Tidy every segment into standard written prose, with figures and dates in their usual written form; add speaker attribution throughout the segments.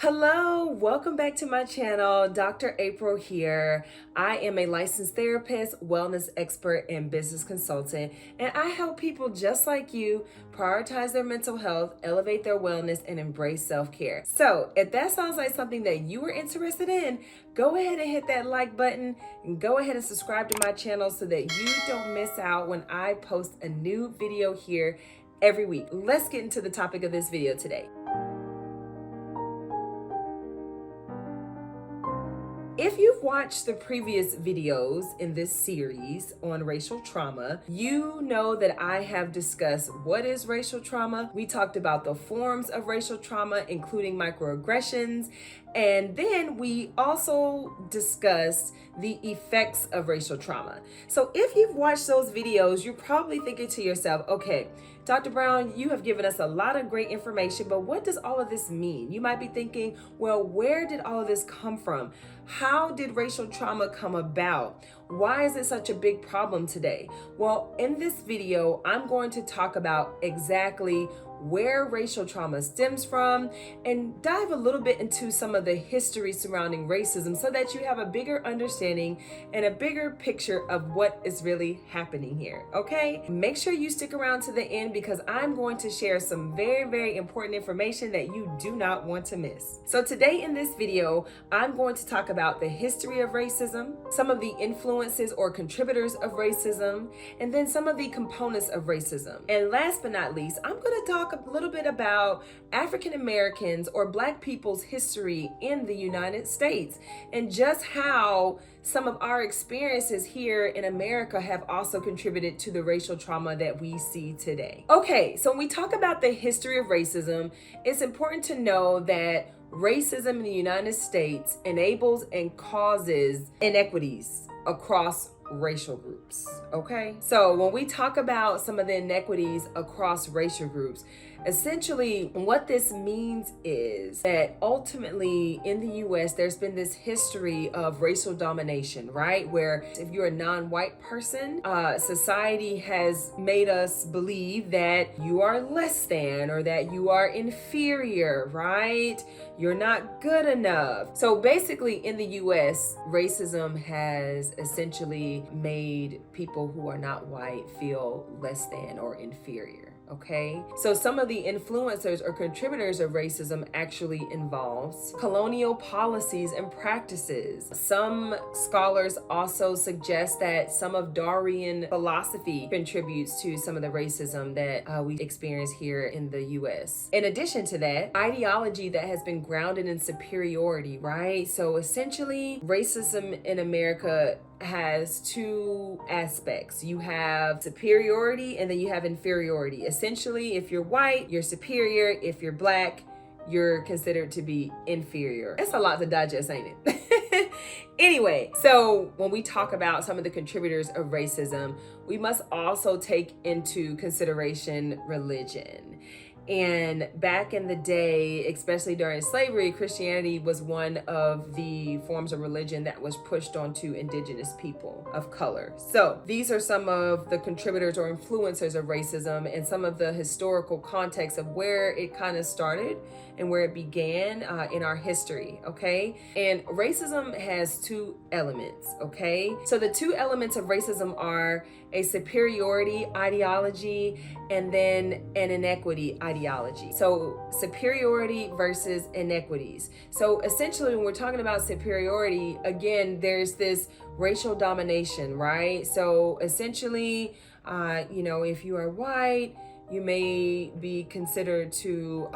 Speaker 1: Hello, welcome back to my channel. Dr. April here. I am a licensed therapist, wellness expert, and business consultant, and I help people just like you prioritize their mental health, elevate their wellness, and embrace self-care. So, if that sounds like something that you are interested in, go ahead and hit that like button and go ahead and subscribe to my channel so that you don't miss out when I post a new video here every week. Let's get into the topic of this video today. If you've watched the previous videos in this series on racial trauma, you know that I have discussed what is racial trauma. We talked about the forms of racial trauma, including microaggressions, and then we also discussed the effects of racial trauma. So if you've watched those videos, you're probably thinking to yourself, okay, Dr. Brown, you have given us a lot of great information, but what does all of this mean? You might be thinking, well, where did all of this come from? How did racial trauma come about? Why is it such a big problem today? Well, in this video, I'm going to talk about exactly where racial trauma stems from and dive a little bit into some of the history surrounding racism so that you have a bigger understanding and a bigger picture of what is really happening here, okay? Make sure you stick around to the end because I'm going to share some very, very important information that you do not want to miss. So today in this video, I'm going to talk about the history of racism, some of the influences or contributors of racism, and then some of the components of racism. And last but not least, I'm going to talk a little bit about African Americans or Black people's history in the United States and just how some of our experiences here in America have also contributed to the racial trauma that we see today. Okay, so when we talk about the history of racism, it's important to know that racism in the United States enables and causes inequities across racial groups, okay? So when we talk about some of the inequities across racial groups, essentially what this means is that ultimately in the US, there's been this history of racial domination, right? Where if you're a non-white person, society has made us believe that you are less than or that you are inferior, right? You're not good enough. So basically in the US, racism has essentially made people who are not white feel less than or inferior. Okay, so some of the influencers or contributors of racism actually involves colonial policies and practices. Some scholars also suggest that some of Darwinian philosophy contributes to some of the racism that we experience here in the US. In addition to that, ideology that has been grounded in superiority, right? So essentially, racism in America has two aspects. You have superiority and then you have inferiority. Essentially, if you're white, you're superior. If you're Black, you're considered to be inferior. It's a lot to digest, ain't it? Anyway, so when we talk about some of the contributors of racism, we must also take into consideration religion. And back in the day, especially during slavery, Christianity was one of the forms of religion that was pushed onto indigenous people of color. So these are some of the contributors or influencers of racism and some of the historical context of where it kind of started and where it began in our history, okay? And racism has two elements, okay? So the two elements of racism are a superiority ideology and then an inequity ideology. So superiority versus inequities. So essentially when we're talking about superiority, again, there's this racial domination, right? So essentially, if you are white, you may be considered to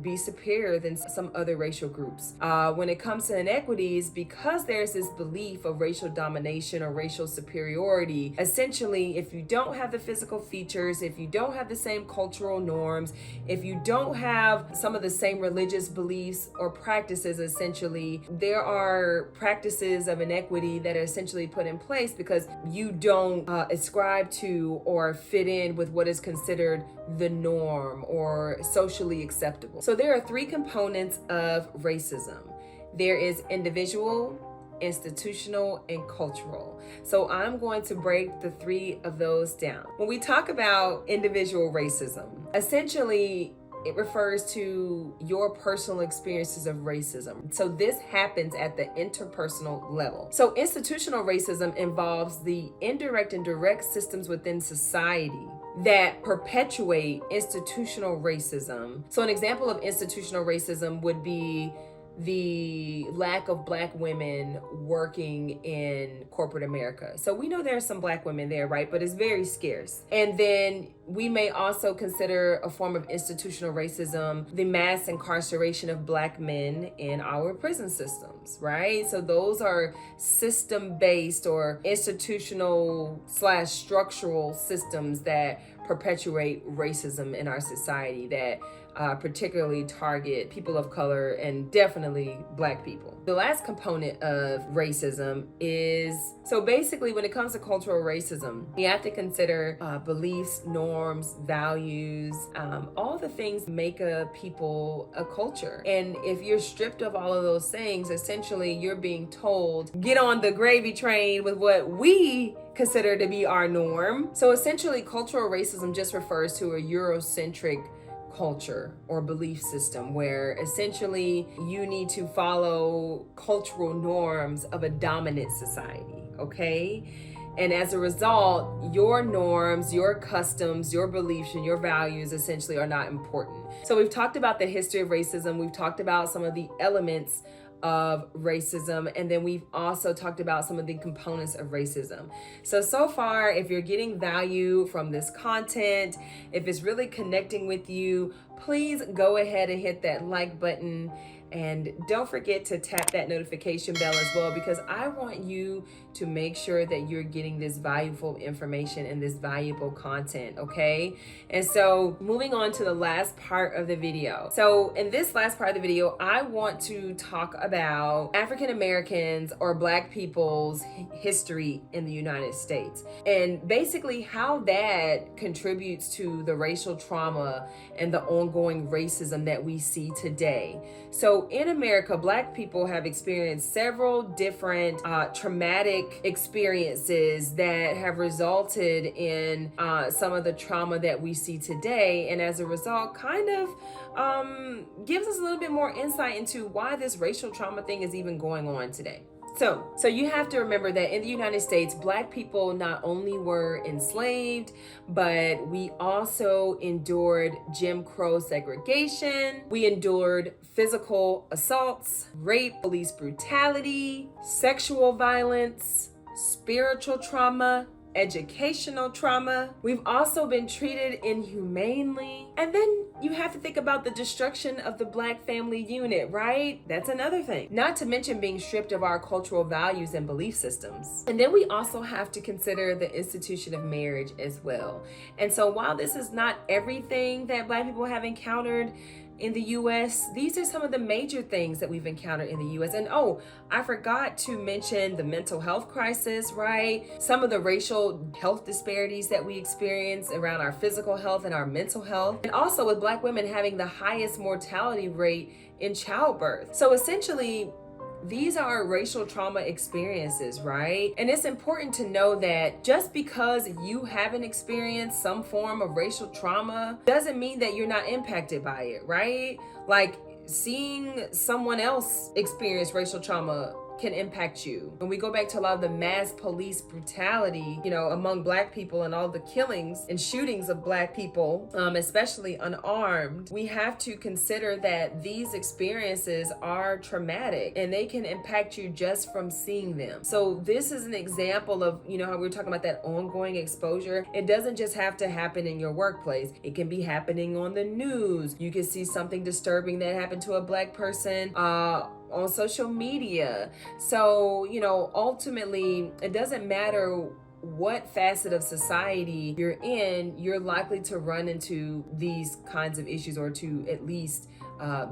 Speaker 1: be superior than some other racial groups. When it comes to inequities, because there's this belief of racial domination or racial superiority, essentially, if you don't have the physical features, if you don't have the same cultural norms, if you don't have some of the same religious beliefs or practices, essentially, there are practices of inequity that are essentially put in place because you don't ascribe to or fit in with what is considered the norm or socially acceptable. So there are three components of racism. There is individual, institutional, and cultural. So I'm going to break the three of those down. When we talk about individual racism, essentially it refers to your personal experiences of racism. So this happens at the interpersonal level. So institutional racism involves the indirect and direct systems within society that perpetuate institutional racism. So an example of institutional racism would be the lack of Black women working in corporate America. So we know there are some Black women there, right? But it's very scarce. And then we may also consider a form of institutional racism the mass incarceration of Black men in our prison systems, right? So those are system-based or institutional/structural systems that perpetuate racism in our society that particularly target people of color and definitely Black people. The last component of racism is, so basically when it comes to cultural racism, you have to consider beliefs, norms, values, all the things make a people a culture. And if you're stripped of all of those things, essentially you're being told, get on the gravy train with what we consider to be our norm. So essentially cultural racism just refers to a Eurocentric culture or belief system where essentially you need to follow cultural norms of a dominant society, okay? And as a result, your norms, your customs, your beliefs, and your values essentially are not important. So we've talked about the history of racism. We've talked about some of the elements of racism, and then we've also talked about some of the components of racism. So far, if you're getting value from this content, if it's really connecting with you, please go ahead and hit that like button. And don't forget to tap that notification bell as well, because I want you to make sure that you're getting this valuable information and this valuable content, okay? And so moving on to the last part of the video. So in this last part of the video, I want to talk about African Americans or Black people's history in the United States, and basically how that contributes to the racial trauma and the ongoing racism that we see today. So in America, Black people have experienced several different traumatic experiences that have resulted in some of the trauma that we see today. And as a result, kind of gives us a little bit more insight into why this racial trauma thing is even going on today. So you have to remember that in the United States, Black people not only were enslaved, but we also endured Jim Crow segregation. We endured physical assaults, rape, police brutality, sexual violence, spiritual trauma, educational trauma. We've also been treated inhumanely. And then you have to think about the destruction of the Black family unit, right? That's another thing. Not to mention being stripped of our cultural values and belief systems. And then we also have to consider the institution of marriage as well. And so while this is not everything that Black people have encountered in the US, these are some of the major things that we've encountered in the US. And oh, I forgot to mention the mental health crisis, right? Some of the racial health disparities that we experience around our physical health and our mental health. And also with Black women having the highest mortality rate in childbirth. So essentially, these are racial trauma experiences, right? And it's important to know that just because you haven't experienced some form of racial trauma doesn't mean that you're not impacted by it, right? Like seeing someone else experience racial trauma can impact you. When we go back to a lot of the mass police brutality, among Black people and all the killings and shootings of Black people, especially unarmed, we have to consider that these experiences are traumatic and they can impact you just from seeing them. So this is an example of, how we were talking about that ongoing exposure. It doesn't just have to happen in your workplace. It can be happening on the news. You can see something disturbing that happened to a Black person, on social media. So, ultimately, it doesn't matter what facet of society you're in, you're likely to run into these kinds of issues or to at least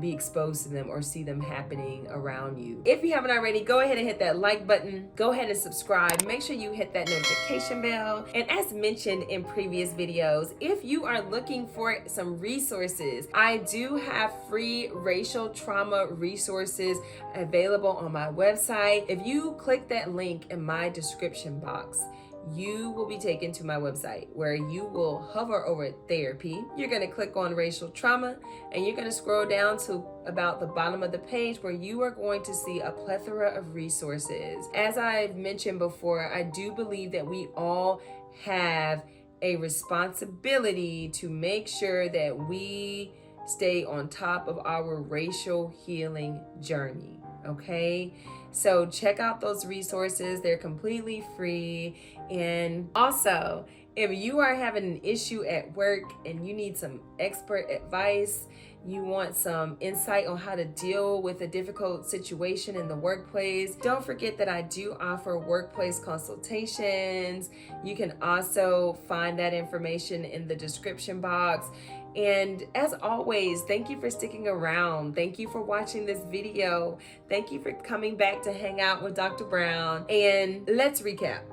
Speaker 1: be exposed to them or see them happening around you. If you haven't already, go ahead and hit that like button. Go ahead and subscribe. Make sure you hit that notification bell. And as mentioned in previous videos, if you are looking for some resources, I do have free racial trauma resources available on my website. If you click that link in my description box, you will be taken to my website where you will hover over therapy. You're going to click on racial trauma, and you're going to scroll down to about the bottom of the page where you are going to see a plethora of resources. As I've mentioned before, I do believe that we all have a responsibility to make sure that we stay on top of our racial healing journey. Okay, so check out those resources. They're completely free. And also, if you are having an issue at work and you need some expert advice, you want some insight on how to deal with a difficult situation in the workplace, don't forget that I do offer workplace consultations. You can also find that information in the description box. And as always, thank you for sticking around. Thank you for watching this video. Thank you for coming back to hang out with Dr. Brown. And let's recap.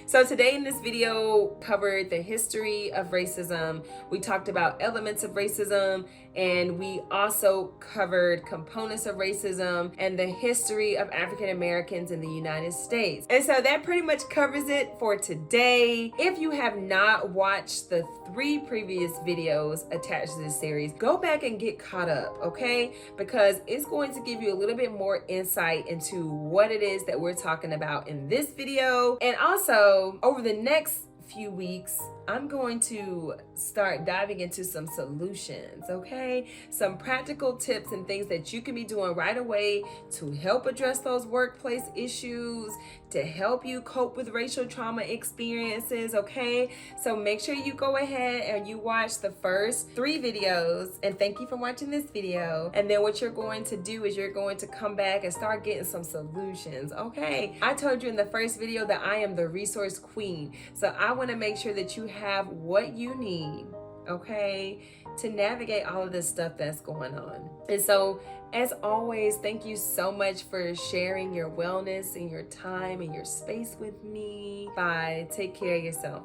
Speaker 1: So today in this video covered the history of racism. We talked about elements of racism, and we also covered components of racism and the history of African Americans in the United States. And so that pretty much covers it for today. If you have not watched the 3 previous videos attached to this series, go back and get caught up, okay? Because it's going to give you a little bit more insight into what it is that we're talking about in this video. And also, over the next few weeks, I'm going to start diving into some solutions, okay? Some practical tips and things that you can be doing right away to help address those workplace issues, to help you cope with racial trauma experiences, okay? So make sure you go ahead and you watch the first 3 videos, and thank you for watching this video. And then what you're going to do is you're going to come back and start getting some solutions, okay? I told you in the first video that I am the resource queen. So I want to make sure that you have what you need, okay, to navigate all of this stuff that's going on. And so, as always, thank you so much for sharing your wellness and your time and your space with me. Bye. Take care of yourself.